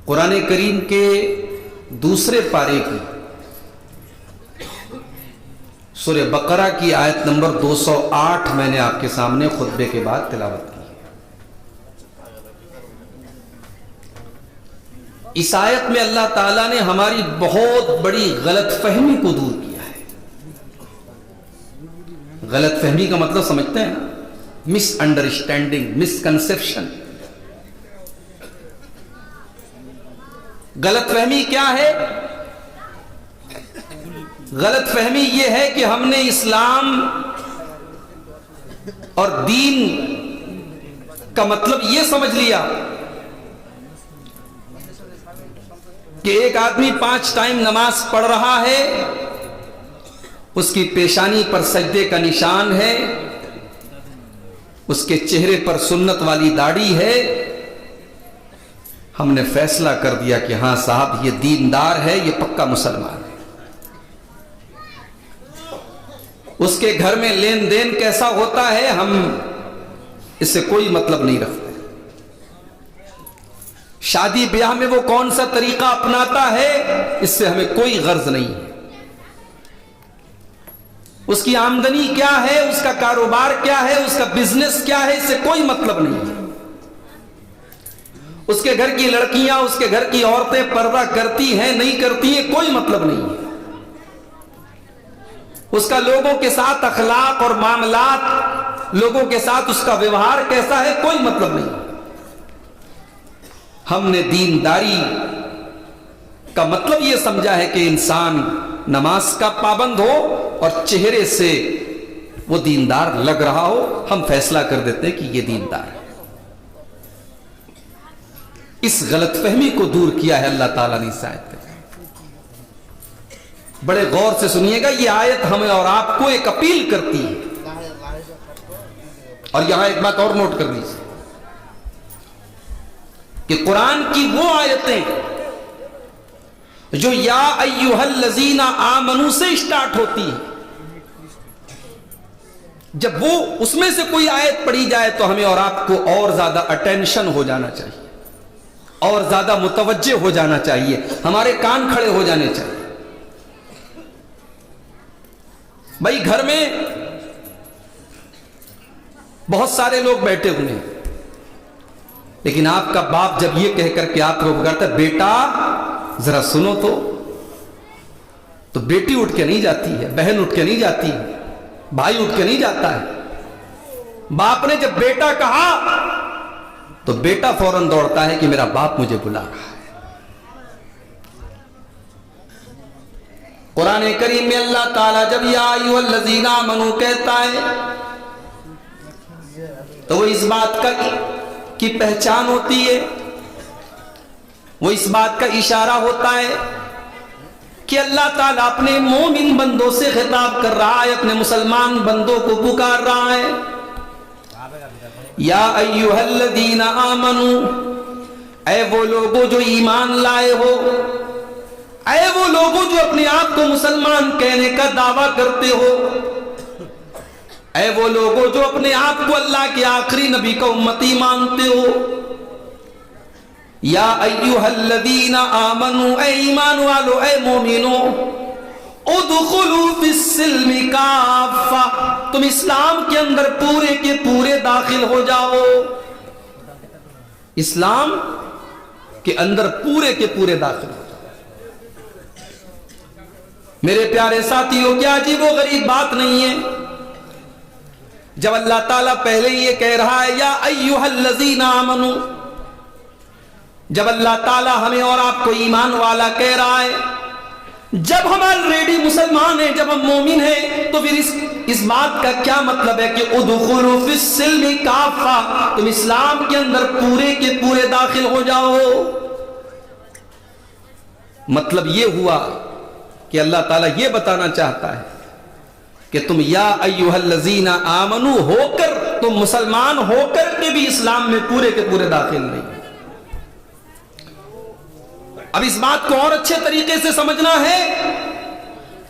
कुरान करीम के दूसरे पारे की सूरह बकरा की आयत नंबर 208 मैंने आपके सामने खुतबे के बाद तिलावत की। इस आयत में अल्लाह ताला ने हमारी बहुत बड़ी गलतफहमी को दूर किया है। गलतफहमी का मतलब समझते हैं ना, मिसअंडरस्टैंडिंग, मिसकंसेप्शन। गलतफहमी क्या है? गलतफहमी यह है कि हमने इस्लाम और दीन का मतलब यह समझ लिया कि एक आदमी 5 टाइम नमाज पढ़ रहा है, उसकी पेशानी पर सजदे का निशान है, उसके चेहरे पर सुन्नत वाली दाढ़ी है। हमने फैसला कर दिया कि हां साहब ये दीनदार है, ये पक्का मुसलमान है। उसके घर में लेन देन कैसा होता है हम इससे कोई मतलब नहीं रखते। शादी ब्याह में वो कौन सा तरीका अपनाता है इससे हमें कोई गर्ज नहीं है। उसकी आमदनी क्या है, उसका कारोबार क्या है, उसका बिजनेस क्या है, इससे कोई मतलब नहीं है। उसके घर की लड़कियां, उसके घर की औरतें पर्दा करती हैं नहीं करती हैं, कोई मतलब नहीं है। उसका लोगों के साथ अखलाक और मामलात, लोगों के साथ उसका व्यवहार कैसा है, कोई मतलब नहीं। हमने दीनदारी का मतलब यह समझा है कि इंसान नमाज का पाबंद हो और चेहरे से वो दीनदार लग रहा हो। हम फैसला कर देते हैं कि ये दीनदार है। इस गलतफहमी को दूर किया है अल्लाह ताला ने इस आयत में। बड़े गौर से सुनिएगा, ये आयत हमें और आपको एक अपील करती है। और यहां एक बात और नोट कर लीजिए कि कुरान की वो आयतें जो या अय्युहल्लज़ीना आमनू से स्टार्ट होती है, जब वो उसमें से कोई आयत पढ़ी जाए तो हमें और आपको और ज्यादा अटेंशन हो जाना चाहिए, और ज्यादा मुतवज्जे हो जाना चाहिए, हमारे कान खड़े हो जाने चाहिए। भाई घर में बहुत सारे लोग बैठे हुए हैं, लेकिन आपका बाप जब ये कहकर के आपको कहता है बेटा जरा सुनो तो बेटी उठ के नहीं जाती है, बहन उठ के नहीं जाती है, भाई उठ के नहीं जाता है। बाप ने जब बेटा कहा तो बेटा फौरन दौड़ता है कि मेरा बाप मुझे बुला रहा है। कुरान करीम में अल्लाह ताला जब या अय्युहल्लज़ीना आमनू कहता है तो वो इस बात की पहचान होती है, वो इस बात का इशारा होता है कि अल्लाह ताला अपने मोमिन बंदों से खिताब कर रहा है, अपने मुसलमान बंदों को पुकार रहा है। या अय्युहल्लज़ीना आमनू, ऐ वो लोगों जो ईमान लाए हो, ऐ वो लोगों जो अपने आप को मुसलमान कहने का दावा करते हो, ऐ वो लोगों जो अपने आप को अल्लाह के आखिरी नबी का उम्मती मानते हो। या अय्युहल्लज़ीना आमनू, ऐ ईमान वालो, ऐ मोमिनो, उदखुलू फिस्सिल्मि काफ़ा, तुम इस्लाम के अंदर पूरे के पूरे दाखिल हो जाओ। इस्लाम के अंदर पूरे के पूरे दाखिल हो जाओ। मेरे प्यारे साथियों, क्या अजीब व गरीब बात नहीं है जब अल्लाह ताला पहले ये कह रहा है या अय्युहल्लज़ीना आमनू, जब अल्लाह ताला हमें और आपको ईमान वाला कह रहा है, जब हम ऑलरेडी मुसलमान हैं, जब हम मोमिन हैं, तो फिर इस बात का क्या मतलब है कि उदखुलू फिस्सिल्मि काफ़ा, तुम इस्लाम के अंदर पूरे के पूरे दाखिल हो जाओ। मतलब यह हुआ कि अल्लाह ताला यह बताना चाहता है कि तुम या अय्युहल्लज़ीना आमनू होकर, तुम मुसलमान होकर के भी इस्लाम में पूरे के पूरे दाखिल नहीं। अब इस बात को और अच्छे तरीके से समझना है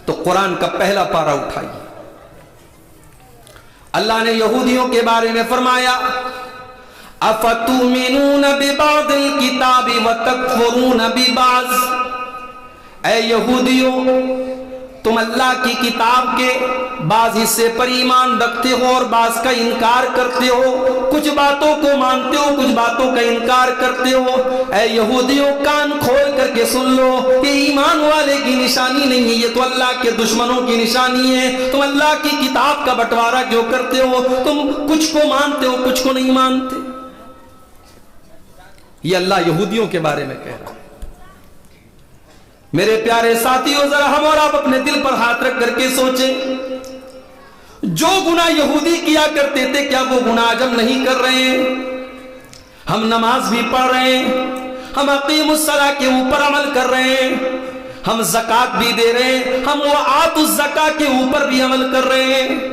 तो कुरान का पहला पारा उठाइए। अल्लाह ने यहूदियों के बारे में फरमाया अफतुमिनून बिबादिल किताबी व तकफुरून बिबाज़, ऐ यहूदियों, तुम अल्लाह की किताब के बाज हिस्से पर ईमान रखते हो और बाज का इनकार करते हो, कुछ बातों को मानते हो, कुछ बातों का इनकार करते हो। ऐ यहूदियों, कान खोल करके सुन लो, ये ईमान वाले की निशानी नहीं है, ये तो अल्लाह के दुश्मनों की निशानी है। तुम अल्लाह की किताब का बंटवारा क्यों करते हो? तुम कुछ को मानते हो, कुछ को नहीं मानते। ये अल्लाह यहूदियों के बारे में कह रहा है। मेरे प्यारे साथियों, जरा हम और आप अपने दिल पर हाथ रख करके सोचें, जो गुनाह यहूदी किया करते थे, क्या वो गुनाह आज हम नहीं कर रहे हैं? हम नमाज भी पढ़ रहे हैं, हम अकीमुस्सलाह के ऊपर अमल कर रहे हैं, हम ज़कात भी दे रहे हैं, हम वो आतुज़ ज़का के ऊपर भी अमल कर रहे हैं,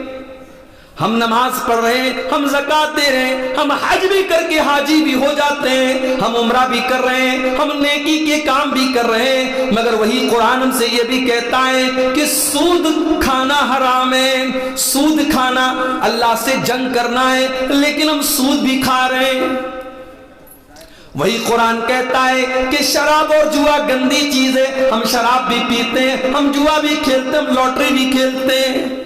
हम नमाज पढ़ रहे हैं, हम ज़कात दे रहे हैं, हम हज भी करके हाजी भी हो जाते हैं, हम उम्रा भी कर रहे हैं, हम नेकी के काम भी कर रहे हैं, मगर वही कुरान हमसे ये भी कहता है कि सूद खाना हराम है, सूद खाना अल्लाह से जंग करना है, लेकिन हम सूद भी खा रहे हैं। वही कुरान कहता है कि शराब और जुआ गंदी चीज है, हम शराब भी पीते हैं, हम जुआ भी खेलते हैं, हम लॉटरी भी खेलते हैं।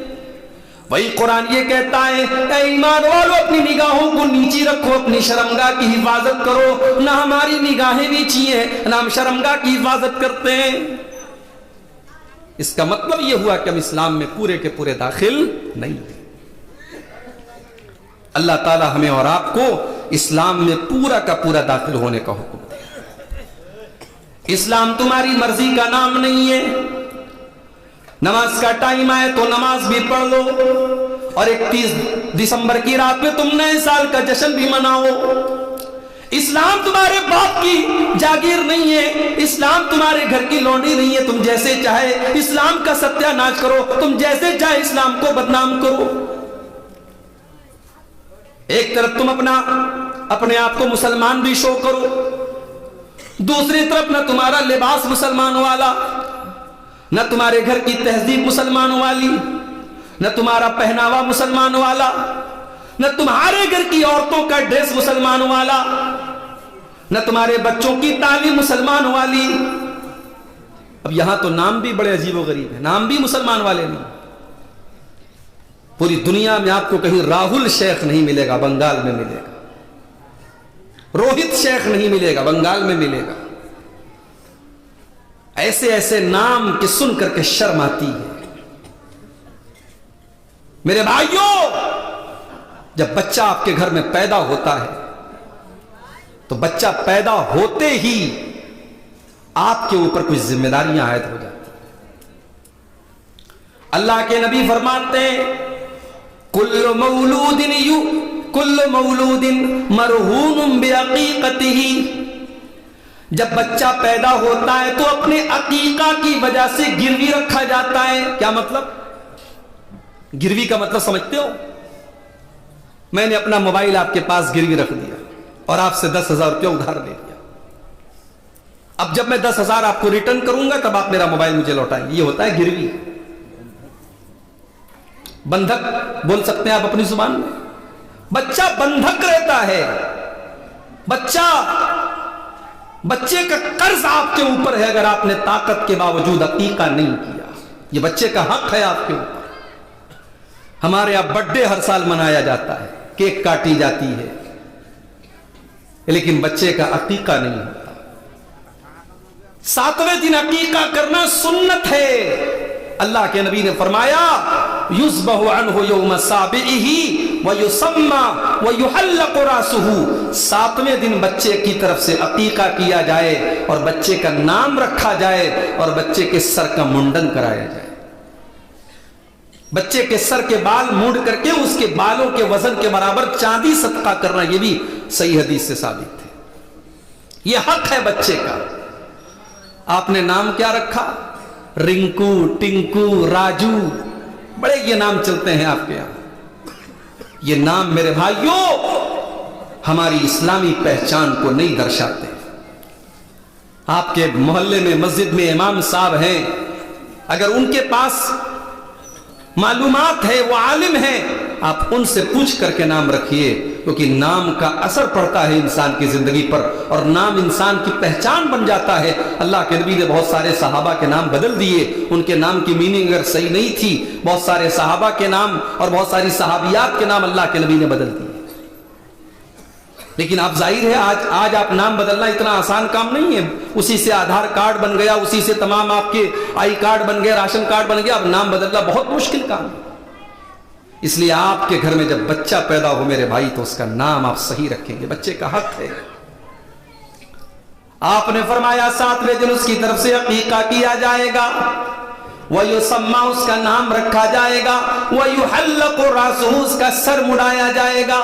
वही कुरान ये कहता है, ऐ ईमान वालों, अपनी निगाहों को नीची रखो, अपनी शर्मगाह की हिफाजत करो। ना हमारी निगाहें नीची हैं, ना हम शर्मगाह की हिफाजत करते हैं। इसका मतलब यह हुआ कि हम इस्लाम में पूरे के पूरे दाखिल नहीं थे। अल्लाह ताला हमें और आपको इस्लाम में पूरा का पूरा दाखिल होने का हुक्म दे। इस्लाम तुम्हारी मर्जी का नाम नहीं है। नमाज का टाइम आए तो नमाज भी पढ़ लो, और 31 दिसंबर की रात में तुम नए साल का जश्न भी मनाओ। इस्लाम तुम्हारे बाप की जागीर नहीं है, इस्लाम तुम्हारे घर की लौंडी नहीं है। तुम जैसे चाहे इस्लाम का सत्यानाश करो, तुम जैसे चाहे इस्लाम को बदनाम करो। एक तरफ तुम अपने आप को मुसलमान भी शो करो, दूसरी तरफ न तुम्हारा लिबास मुसलमान वाला, न तुम्हारे घर की तहजीब मुसलमानों वाली, न तुम्हारा पहनावा मुसलमानों वाला, न तुम्हारे घर की औरतों का ड्रेस मुसलमानों वाला, न तुम्हारे बच्चों की तालीम मुसलमानों वाली। अब यहां तो नाम भी बड़े अजीब व गरीब है, नाम भी मुसलमान वाले नहीं। पूरी दुनिया में आपको कहीं राहुल शेख नहीं मिलेगा, बंगाल में मिलेगा। रोहित शेख नहीं मिलेगा, बंगाल में मिलेगा। ऐसे ऐसे नाम के सुन करके शर्म आती है। मेरे भाइयों, जब बच्चा आपके घर में पैदा होता है तो बच्चा पैदा होते ही आपके ऊपर कुछ जिम्मेदारियां आयद हो जाती हैं। अल्लाह के नबी फरमाते हैं, कुल्लु मौलूदिन मरहूनुम बिअक़ीक़तिही। जब बच्चा पैदा होता है तो अपने अकीका की वजह से गिरवी रखा जाता है। क्या मतलब? गिरवी का मतलब समझते हो? मैंने अपना मोबाइल आपके पास गिरवी रख दिया और आपसे 10,000 रुपया उधार ले लिया। अब जब मैं 10,000 आपको रिटर्न करूंगा तब आप मेरा मोबाइल मुझे लौटाएंगे। ये होता है गिरवी। बंधक बोल सकते हैं आप अपनी जुबान में। बच्चा बंधक रहता है। बच्चे का कर्ज आपके ऊपर है अगर आपने ताकत के बावजूद अकीका नहीं किया। ये बच्चे का हक है आपके ऊपर। हमारे यहां बर्थडे हर साल मनाया जाता है, केक काटी जाती है, लेकिन बच्चे का अकीका नहीं होता। 7वें दिन अकीका करना सुन्नत है। अल्लाह के नबी ने फरमाया, युज़बहु अन्हु यौम साबिही व युसम्मा व युहल्लक़ु रासुहु। 7वें दिन बच्चे की तरफ से अकीका किया जाए और बच्चे का नाम रखा जाए और बच्चे के सर का मुंडन कराया जाए। बच्चे के सर के बाल मूंड करके उसके बालों के वजन के बराबर चांदी सदका करना, यह भी सही हदीस से साबित है। यह हक है बच्चे का। आपने नाम क्या रखा? रिंकू, टिंकू, राजू, बड़े ये नाम चलते हैं आपके यहां। ये नाम मेरे भाइयों हमारी इस्लामी पहचान को नहीं दर्शाते। आपके मोहल्ले में मस्जिद में इमाम साहब हैं, अगर उनके पास मालूमात है, वो आलिम है, आप उनसे पूछ करके नाम रखिए, क्योंकि नाम का असर पड़ता है इंसान की जिंदगी पर और नाम इंसान की पहचान बन जाता है। अल्लाह के नबी ने बहुत सारे सहाबा के नाम बदल दिए, उनके नाम की मीनिंग अगर सही नहीं थी, बहुत सारे सहाबा के नाम और बहुत सारी सहाबियात के नाम अल्लाह के नबी ने बदल दिए। लेकिन आप जाहिर है आज आप नाम बदलना इतना आसान काम नहीं है। उसी से आधार कार्ड बन गया, उसी से तमाम आपके आई कार्ड बन गया, राशन कार्ड बन गया। अब नाम बदलना बहुत मुश्किल काम है। इसलिए आपके घर में जब बच्चा पैदा हो मेरे भाई, तो उसका नाम आप सही रखेंगे, बच्चे का हक है। आपने फरमाया 7वें दिन उसकी तरफ से अकीका किया जाएगा, वयुसम्मा उसका नाम रखा जाएगा, वयुहल्लकु रासुहु उसका सर मुड़ाया जाएगा।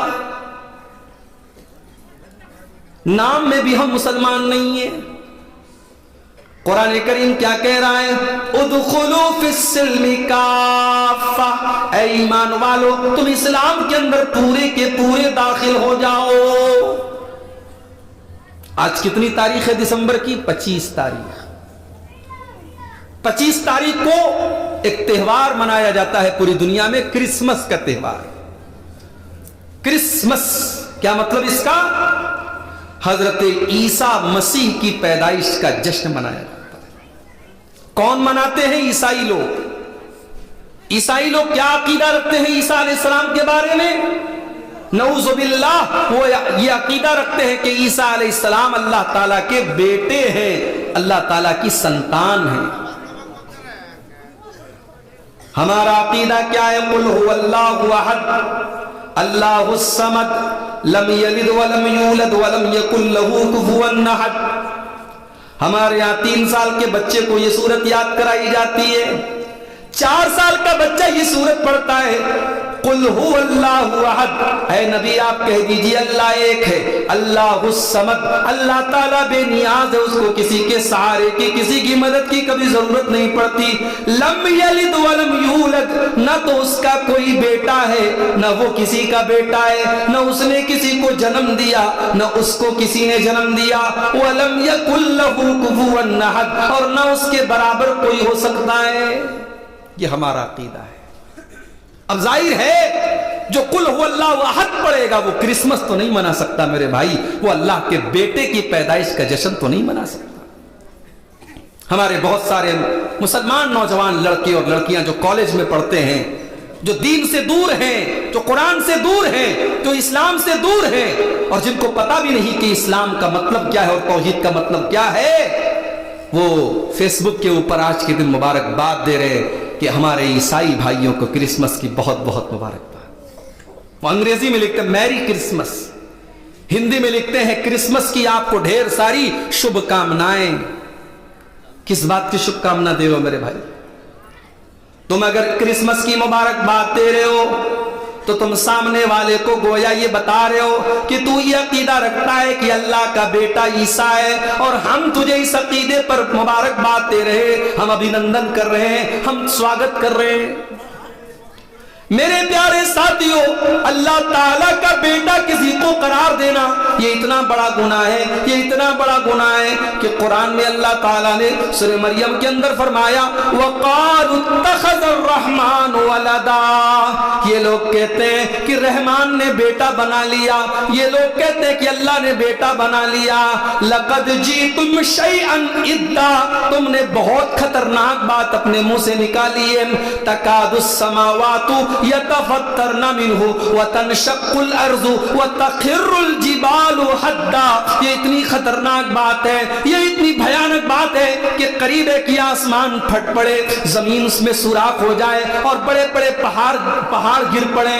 नाम में भी हम मुसलमान नहीं है। कुरान करीम क्या कह रहा है? उदखुलू फिस्सिल्मि काफ़ा, ऐ ईमान वालो तुम इस्लाम के अंदर पूरे के पूरे दाखिल हो जाओ। आज कितनी तारीख है दिसंबर की? 25 तारीख। 25 तारीख को एक त्योहार मनाया जाता है पूरी दुनिया में, क्रिसमस का त्योहार। क्रिसमस क्या मतलब इसका? हजरत ईसा मसीह की पैदाइश का जश्न मनाया जाता है। कौन मनाते हैं? ईसाई लोग। ईसाई लोग क्या अकीदा रखते हैं ईसा अलैहिस्सलाम के बारे में? नऊजुबिल्लाह, वो ये अकीदा रखते हैं कि ईसा अलैहिस्सलाम अल्लाह ताला के बेटे हैं, अल्लाह ताला की संतान है। हमारा अकीदा क्या है? कुल हुवल्लाहु अहद अल्लाहुस समद लम यलिद वलम यूलद वलम यकुल लहू कुफुवन अहद। हमारे यहाँ 3 साल के बच्चे को ये सूरत याद कराई जाती है, 4 साल का बच्चा ये सूरत पढ़ता है, कुल हुवल्लाहु अहद। ऐ नबी आप कह दीजिए अल्लाह एक है, अल्लाहुस समद, अल्लाह ताला बेनियाज है, उसको किसी के सहारे की, किसी की मदद की कभी जरूरत नहीं पड़ती। लम यलिद वलम यूलद, न तो उसका कोई बेटा है, न वो किसी का बेटा है, न उसने किसी को जन्म दिया, न उसको किसी ने जन्म दिया। वलम यकुल लहू कुफुवन अहद, और न उसके बराबर कोई हो सकता है। ये हमारा अकीदा है। अब जाहिर है जो कुल हुवल्लाहु अहद पढ़ेगा वो क्रिसमस तो नहीं मना सकता मेरे भाई, वो अल्लाह के बेटे की पैदाइश का जश्न तो नहीं मना सकता। हमारे बहुत सारे मुसलमान नौजवान लड़के और लड़कियां जो कॉलेज में पढ़ते हैं, जो दीन से दूर हैं, जो कुरान से दूर हैं, जो इस्लाम से दूर हैं, और जिनको पता भी नहीं कि इस्लाम का मतलब क्या है और तौहीद का मतलब क्या है, वो फेसबुक के ऊपर आज के दिन मुबारकबाद दे रहे कि हमारे ईसाई भाइयों को क्रिसमस की बहुत बहुत मुबारकबाद। वो अंग्रेजी में लिखते हैं मैरी क्रिसमस, हिंदी में लिखते हैं क्रिसमस की आपको ढेर सारी शुभकामनाएं। किस बात की शुभकामना दे रहे हो मेरे भाई? तुम अगर क्रिसमस की मुबारकबाद दे रहे हो तो तुम सामने वाले को गोया ये बता रहे हो कि तू ये अकीदा रखता है कि अल्लाह का बेटा ईसा है, और हम तुझे इस अकीदे पर मुबारकबाद दे रहे हैं, हम अभिनंदन कर रहे हैं, हम स्वागत कर रहे हैं। मेरे प्यारे साथियों, अल्लाह ताला का बेटा किसी को करार देना ये इतना बड़ा गुनाह है, ये इतना बड़ा गुनाह है कि कुरान में अल्लाह ताला ने सूरह मरियम के अंदर फरमाया वक़ालू इत्तख़ज़र रहमान वलदा। ये लोग कहते हैं कि रहमान ने बेटा बना लिया, ये लोग कहते हैं कि अल्लाह ने बेटा बना लिया। लक़द जीतुम शैअन इद्दा, तुमने बहुत खतरनाक बात अपने मुंह से निकाली है। तकादुस समावातु यतफत्तरना मिन्हु व तनशक्कुल अर्ज़ु व तखिर्रुल जिबालु हद्दा। ये इतनी खतरनाक बात है, ये इतनी भयानक बात है कि करीब है कि आसमान फट पड़े, जमीन उसमें सुराख हो जाए और बड़े बड़े पहाड़ गिर पड़े।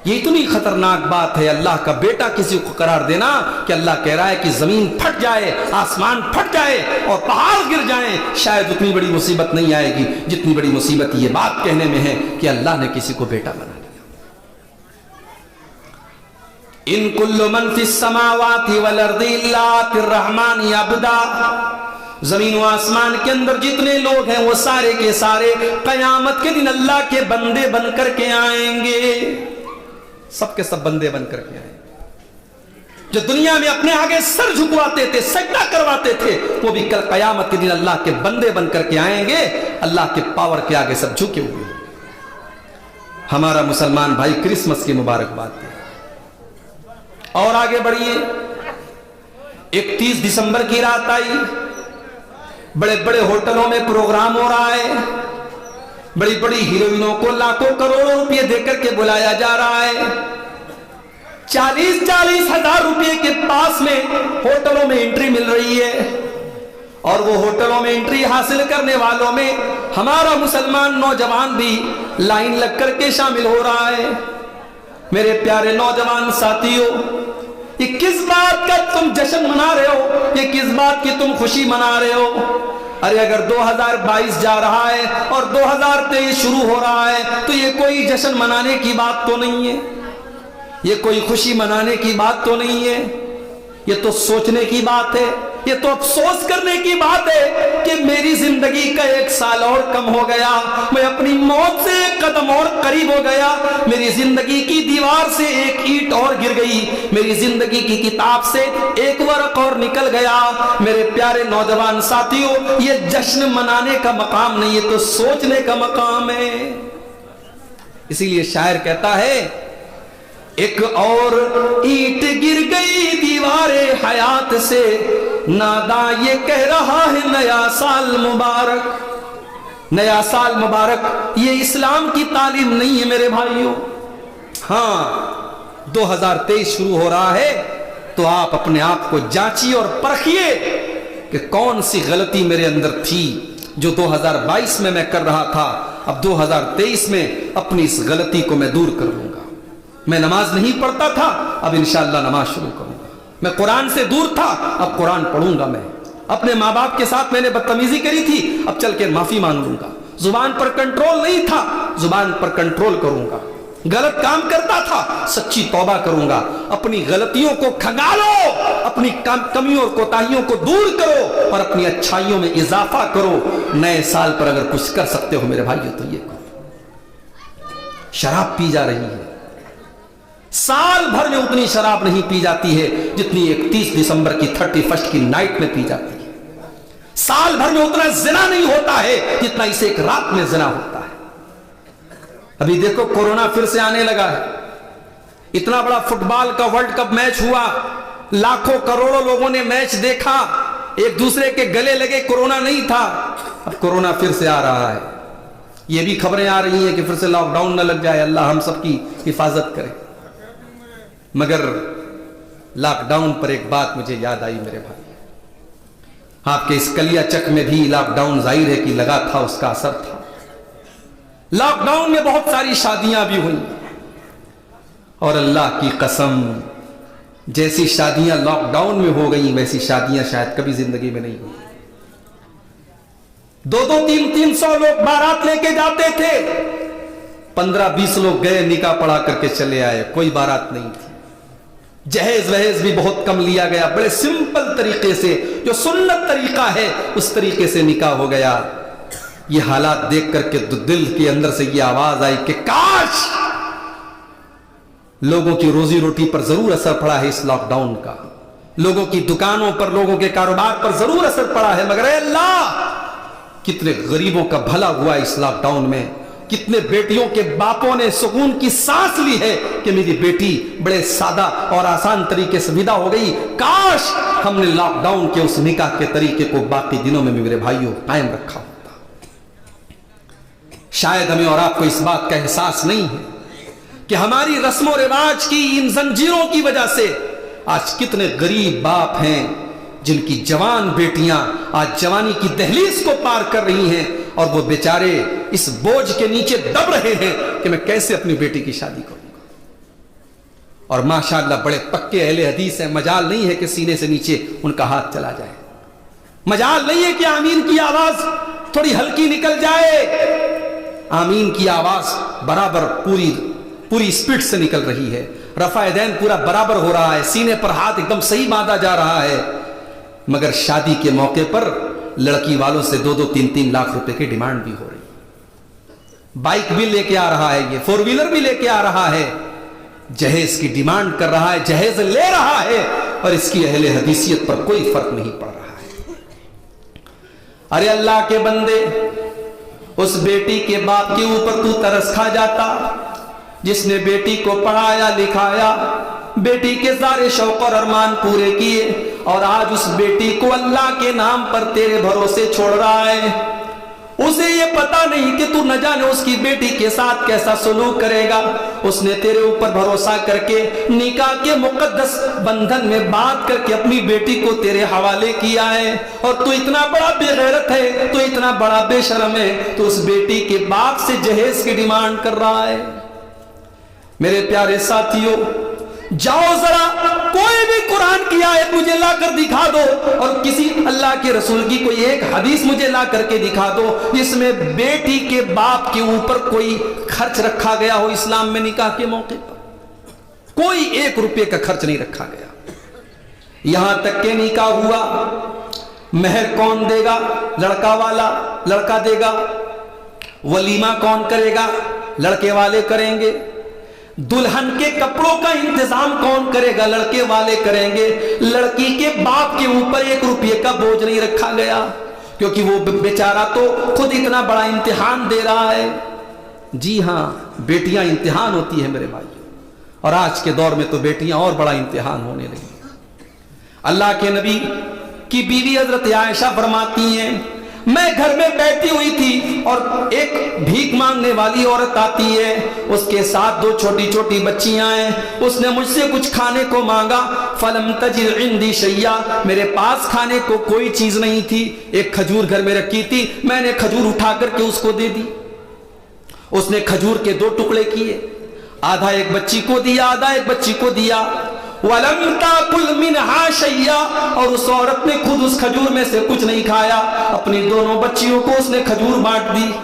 ये इतनी खतरनाक बात है अल्लाह का बेटा किसी को करार देना कि अल्लाह कह रहा है कि जमीन फट जाए, आसमान फट जाए और पहाड़ गिर जाए, शायद उतनी बड़ी मुसीबत नहीं आएगी जितनी बड़ी मुसीबत ये बात कहने में है कि अल्लाह ने किसी को बेटा बना लिया। इन कुल्लु मन फिस समावाति वल अर्दि इल्ला आतिर रहमानि अब्दा। जमीन व आसमान के अंदर जितने लोग हैं वो सारे के सारे कयामत के दिन अल्लाह के बंदे बनकर के आएंगे, सबके सब बंदे बनकर के आएंगे। जो दुनिया में अपने आगे सर झुकवाते थे, सजदा करवाते थे, वो भी कल कयामत के दिन अल्लाह के बंदे बनकर के आएंगे, अल्लाह के पावर के आगे सब झुके हुए। हमारा मुसलमान भाई क्रिसमस की मुबारकबाद दे। और आगे बढ़िए, 31 दिसंबर की रात आई, बड़े बड़े होटलों में प्रोग्राम हो रहा है, बड़ी बड़ी हीरोइनों को लाखों करोड़ों रुपए देकर के बुलाया जा रहा है। 40-40 हजार रुपए के पास में होटलों में एंट्री मिल रही है, और वो होटलों में एंट्री हासिल करने वालों में हमारा मुसलमान नौजवान भी लाइन लग करके शामिल हो रहा है। मेरे प्यारे नौजवान साथियों, ये किस बात का तुम जश्न मना रहे हो, ये किस बात की तुम खुशी मना रहे हो? अरे अगर 2022 जा रहा है और 2023 शुरू हो रहा है, तो ये कोई जश्न मनाने की बात तो नहीं है, ये कोई खुशी मनाने की बात तो नहीं है, ये तो सोचने की बात है, ये तो अफसोस करने की बात है कि मेरी जिंदगी का 1 साल और कम हो गया, मैं अपनी मौत से 1 कदम और करीब हो गया, मेरी जिंदगी की दीवार से 1 ईंट और गिर गई, मेरी जिंदगी की किताब से 1 वर्क और निकल गया। मेरे प्यारे नौजवान साथियों, ये जश्न मनाने का मकाम नहीं है, तो सोचने का मकाम है। इसीलिए शायर कहता है, एक और ईंट गिर गई दीवारे हयात से, नादा ये कह रहा है नया साल मुबारक। नया साल मुबारक ये इस्लाम की तालीम नहीं है मेरे भाइयों। हाँ, 2023 शुरू हो रहा है, तो आप अपने आप को जांचिए और परखिए कि कौन सी गलती मेरे अंदर थी जो 2022 में मैं कर रहा था। अब 2023 में अपनी इस गलती को मैं दूर कर लूंगा। मैं नमाज नहीं पढ़ता था, अब इंशाअल्लाह नमाज शुरू करूंगा। मैं कुरान से दूर था, अब कुरान पढ़ूंगा। मैं अपने माँ बाप के साथ मैंने बदतमीजी करी थी, अब चल के माफी मांग लूंगा। जुबान पर कंट्रोल नहीं था, जुबान पर कंट्रोल करूंगा। गलत काम करता था, सच्ची तौबा करूंगा। अपनी गलतियों को खंगालो, अपनी कमियों और कोताहियों को दूर करो और अपनी अच्छाइयों में इजाफा करो। नए साल पर अगर कुछ कर सकते हो मेरे भाइयों तो ये करो। शराब पी जा रही है, साल भर में उतनी शराब नहीं पी जाती है जितनी 31 दिसंबर की 31st की नाइट में पी जाती है। साल भर में उतना जिना नहीं होता है जितना इसे एक रात में जिना होता है। अभी देखो कोरोना फिर से आने लगा है। इतना बड़ा फुटबॉल का वर्ल्ड कप मैच हुआ, लाखों करोड़ों लोगों ने मैच देखा, एक दूसरे के गले लगे, कोरोना नहीं था। अब कोरोना फिर से आ रहा है। ये भी खबरें आ रही हैं कि फिर से लॉकडाउन न लग जाए, अल्लाह हम सबकी हिफाजत करे। मगर लॉकडाउन पर एक बात मुझे याद आई मेरे भाई, आपके इस कलियाचक में भी लॉकडाउन जाहिर है कि लगा था, उसका असर था। लॉकडाउन में बहुत सारी शादियां भी हुई, और अल्लाह की कसम जैसी शादियां लॉकडाउन में हो गई वैसी शादियां शायद कभी जिंदगी में नहीं हुई। 200 300 लोग बारात लेके जाते थे, 15-20 लोग गए, निकाह पढ़ा करके चले आए, कोई बारात नहीं थी। जहेज वहेज भी बहुत कम लिया गया, बड़े सिंपल तरीके से, जो सुन्नत तरीका है उस तरीके से निकाह हो गया। ये हालात देख करके दिल के अंदर से ये आवाज आई कि काश लोगों की रोजी रोटी पर जरूर असर पड़ा है इस लॉकडाउन का, लोगों की दुकानों पर, लोगों के कारोबार पर जरूर असर पड़ा है, मगर अल्लाह कितने गरीबों का भला हुआ इस लॉकडाउन में। कितने बेटियों के बापों ने सुकून की सांस ली है कि मेरी बेटी बड़े सादा और आसान तरीके से विदा हो गई। काश हमने लॉकडाउन के उस निकाह के तरीके को बाकी दिनों में भी मेरे भाइयों कायम रखा होता। शायद हमें और आपको इस बात का एहसास नहीं है कि हमारी रस्मों रिवाज की इन जंजीरों की वजह से आज कितने गरीब बाप हैं जिनकी जवान बेटियां आज जवानी की दहलीज को पार कर रही हैं, और वो बेचारे इस बोझ के नीचे दब रहे हैं कि मैं कैसे अपनी बेटी की शादी करूंगा। और माशाअल्लाह बड़े पक्के अहले हदीस हैं, मजाल नहीं है कि सीने से नीचे उनका हाथ चला जाए, मजाल नहीं है कि आमीन की आवाज थोड़ी हल्की निकल जाए। आमीन की आवाज बराबर पूरी स्पीड से निकल रही है, रफ़ा-ए-दैन पूरा बराबर हो रहा है, सीने पर हाथ एकदम सही बांधा जा रहा है। मगर शादी के मौके पर लड़की वालों से 2-2 3-3 लाख रुपए की डिमांड भी हो रही। बाइक भी लेके आ रहा है, ये 4 व्हीलर भी लेके आ रहा है, जहेज की डिमांड कर रहा है, जहेज ले रहा है, और इसकी अहले हदीसियत पर कोई फर्क नहीं पड़ रहा है। अरे अल्लाह के बंदे, उस बेटी के बाप के ऊपर तू तरस खा जाता, जिसने बेटी को पढ़ाया लिखाया, बेटी के सारे शौक और अरमान पूरे किए, और आज उस बेटी को अल्लाह के नाम पर तेरे भरोसे छोड़ रहा है। उसे ये पता नहीं कि तू न जाने उसकी बेटी के साथ कैसा सलूक करेगा। उसने तेरे ऊपर भरोसा करके निकाह के मुकद्दस बंधन में बात करके अपनी बेटी को तेरे हवाले किया है, और तू इतना बड़ा बेगैरत है, तू इतना बड़ा बेशरम है, तो उस बेटी के बाप से जहेज की डिमांड कर रहा है। मेरे प्यारे साथियों, जाओ जरा कोई भी कुरान की आयत मुझे ला कर दिखा दो, और किसी अल्लाह के रसूल की कोई एक हदीस मुझे ला करके दिखा दो जिसमें बेटी के बाप के ऊपर कोई खर्च रखा गया हो इस्लाम में निकाह के मौके पर। कोई 1 रुपये का खर्च नहीं रखा गया। यहां तक के निकाह हुआ, महर कौन देगा? लड़का वाला, लड़का देगा। वलीमा कौन करेगा? लड़के वाले करेंगे। दुल्हन के कपड़ों का इंतजाम कौन करेगा? लड़के वाले करेंगे। लड़की के बाप के ऊपर 1 रुपये का बोझ नहीं रखा गया, क्योंकि वो बेचारा तो खुद इतना बड़ा इम्तिहान दे रहा है। जी हां, बेटियां इम्तिहान होती है मेरे भाइयों, और आज के दौर में तो बेटियां और बड़ा इम्तिहान होने लगी। अल्लाह के नबी की बीवी हजरत आयशा फरमाती हैं, मैं घर में बैठी हुई थी और एक भीख मांगने वाली औरत आती है, उसके साथ 2 छोटी छोटी बच्चियां हैं। उसने मुझसे कुछ खाने को मांगा। फलम तजिद इंदी शैया, मेरे पास खाने को कोई चीज नहीं थी। एक खजूर घर में रखी थी, मैंने खजूर उठा करके उसको दे दी। उसने खजूर के 2 टुकड़े किए, आधा एक बच्ची को दिया, आधा एक बच्ची को दिया। वलम ताकुल मिनहा शैया, और उस औरत ने खुद उस खजूर में से कुछ नहीं खाया, अपनी दोनों बच्चियों को उसने खजूर बांट दी।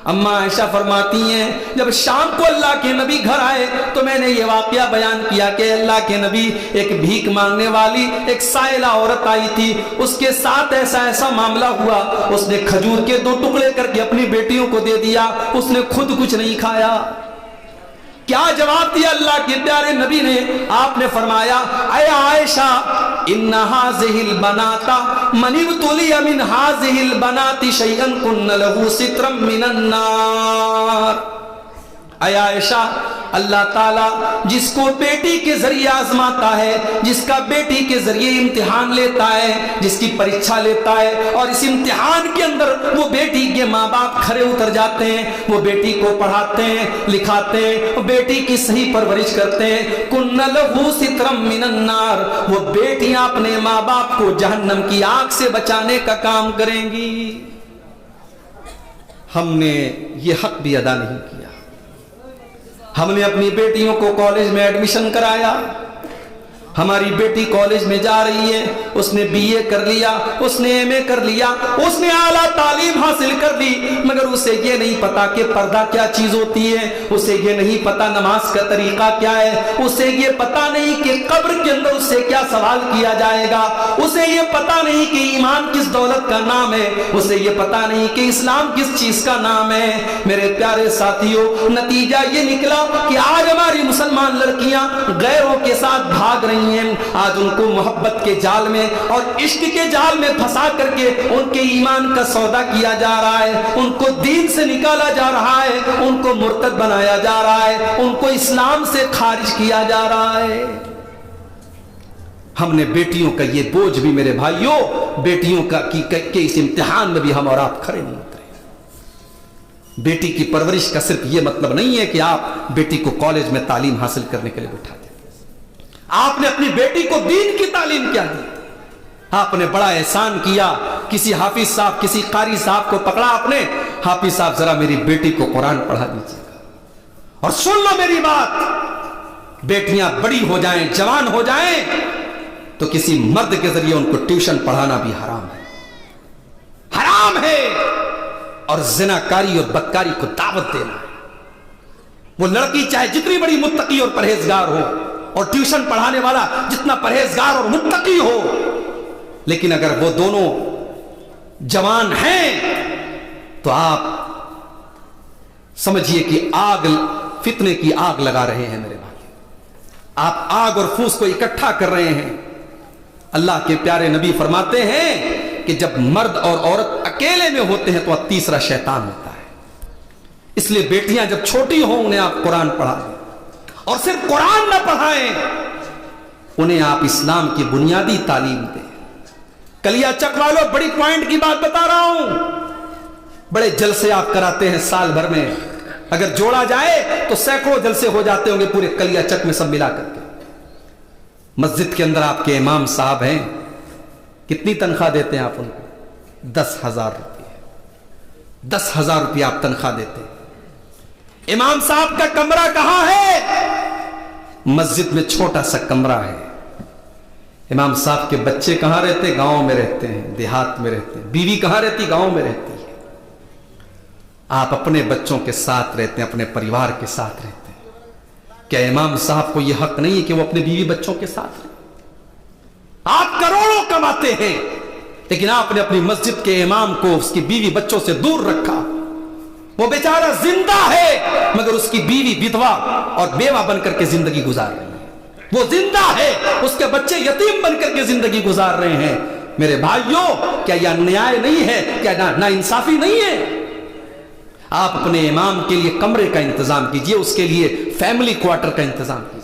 अम्मा आयशा फरमाती हैं, जब शाम को अल्लाह के नबी घर आए तो मैंने ये वाकया बयान किया कि अल्लाह के नबी, एक भीख मांगने वाली एक साइला औरत आई थी, उसके साथ ऐसा ऐसा मामला हुआ। उसने खजूर के 2 टुकड़े करके अपनी बेटियों को दे दिया, उसने खुद कुछ नहीं खाया। क्या जवाब दिया अल्लाह के प्यारे नबी ने? आपने फरमाया, अय आयशा, इन्ना हाज़िहिल बनाता मनिब्तुलिया मिन हाज़िहिल बनाती शैअन कुन्न लहू सित्रम मिनन नार। अय आयशा, अल्लाह ताला जिसको बेटी के जरिए आजमाता है, जिसका बेटी के जरिए इम्तिहान लेता है, जिसकी परीक्षा लेता है, और इस इम्तिहान के अंदर वो बेटी के माँ बाप खरे उतर जाते हैं, वो बेटी को पढ़ाते हैं, लिखाते हैं, बेटी की सही परवरिश करते हैं। कुन्न लहू सित्रम मिनन नार, वो बेटियां अपने माँ बाप को जहन्नम की आग से बचाने का काम करेंगी। हमने ये हक भी अदा नहीं किया। हमने अपनी बेटियों को कॉलेज में एडमिशन कराया। हमारी बेटी कॉलेज में जा रही है, उसने बीए कर लिया, उसने एमए कर लिया, उसने आला तालीम हासिल कर ली, मगर उसे ये नहीं पता कि पर्दा क्या चीज होती है, उसे ये नहीं पता नमाज का तरीका क्या है, उसे ये पता नहीं कि कब्र के अंदर उससे क्या सवाल किया जाएगा, उसे ये पता नहीं कि ईमान किस दौलत का नाम है, उसे ये पता नहीं कि इस्लाम किस चीज का नाम है। मेरे प्यारे साथियों, नतीजा ये निकला कि आज हमारी मुसलमान लड़कियां गैरों के साथ भाग रही हैं। आज उनको मोहब्बत के जाल में और इश्क के जाल में फंसा करके उनके ईमान का सौदा किया जा रहा है, उनको दीन से निकाला जा रहा है, उनको मुर्तद बनाया जा रहा है, उनको इस्लाम से खारिज किया जा रहा है। हमने बेटियों का ये बोझ भी मेरे भाइयों, बेटियों का के इस इम्तिहान में भी हम और आप खड़े नहीं उतरे। बेटी की परवरिश का सिर्फ ये मतलब नहीं है कि आप बेटी को कॉलेज में तालीम हासिल करने के लिए बिठा दें। आपने अपनी बेटी को दीन की तालीम क्या दी? आपने बड़ा एहसान किया, किसी हाफिज साहब, किसी कारी साहब को पकड़ा आपने, हाफिज साहब जरा मेरी बेटी को कुरान पढ़ा दीजिएगा। और सुन लो मेरी बात, बेटियां बड़ी हो जाएं, जवान हो जाएं, तो किसी मर्द के जरिए उनको ट्यूशन पढ़ाना भी हराम है, हराम है। और जिनाकारी और बदकारी को दावत देना है। वो लड़की चाहे जितनी बड़ी मुत्तकी और परहेजगार हो, और ट्यूशन पढ़ाने वाला जितना परहेजगार और मुत्तकी हो, लेकिन अगर वो दोनों जवान हैं तो आप समझिए कि आग, फितने की आग लगा रहे हैं मेरे भाई। आप आग और फूस को इकट्ठा कर रहे हैं। अल्लाह के प्यारे नबी फरमाते हैं कि जब मर्द और औरत अकेले में होते हैं तो तीसरा शैतान होता है। इसलिए बेटियां जब छोटी हों उन्हें आप कुरान पढ़ाएं, और सिर्फ कुरान ना पढ़ाएं, उन्हें आप इस्लाम की बुनियादी तालीम दें। कलियाचक वालों, बड़ी पॉइंट की बात बता रहा हूं। बड़े जलसे आप कराते हैं साल भर में, अगर जोड़ा जाए तो सैकड़ों जलसे हो जाते होंगे पूरे कलियाचक में सब मिला करके। मस्जिद के अंदर आपके इमाम साहब हैं, कितनी तनख्वाह देते हैं आप उनको? 10,000 रुपये। 10,000 रुपये आप तनख्वाह देते हैं। इमाम साहब का कमरा कहां है? मस्जिद में छोटा सा कमरा है। इमाम साहब के बच्चे कहां रहते? गांव में रहते हैं, देहात में रहते हैं। बीवी कहां रहती? गांव में रहती है। आप अपने बच्चों के साथ रहते हैं, अपने परिवार के साथ रहते हैं। क्या इमाम साहब को यह हक नहीं है कि वो अपने बीवी बच्चों के साथ रहें? आप करोड़ों कमाते हैं, लेकिन आपने अपनी मस्जिद के इमाम को उसकी बीवी बच्चों से दूर रखा। वो बेचारा जिंदा है, मगर उसकी बीवी विधवा और बेवा बनकर के जिंदगी गुजार रही है। वो जिंदा है, उसके बच्चे यतीम बनकर के जिंदगी गुजार रहे हैं। मेरे भाइयों, क्या यह न्याय नहीं है? क्या ना इंसाफी नहीं है? आप अपने इमाम के लिए कमरे का इंतजाम कीजिए, उसके लिए फैमिली क्वार्टर का इंतजाम कीजिए।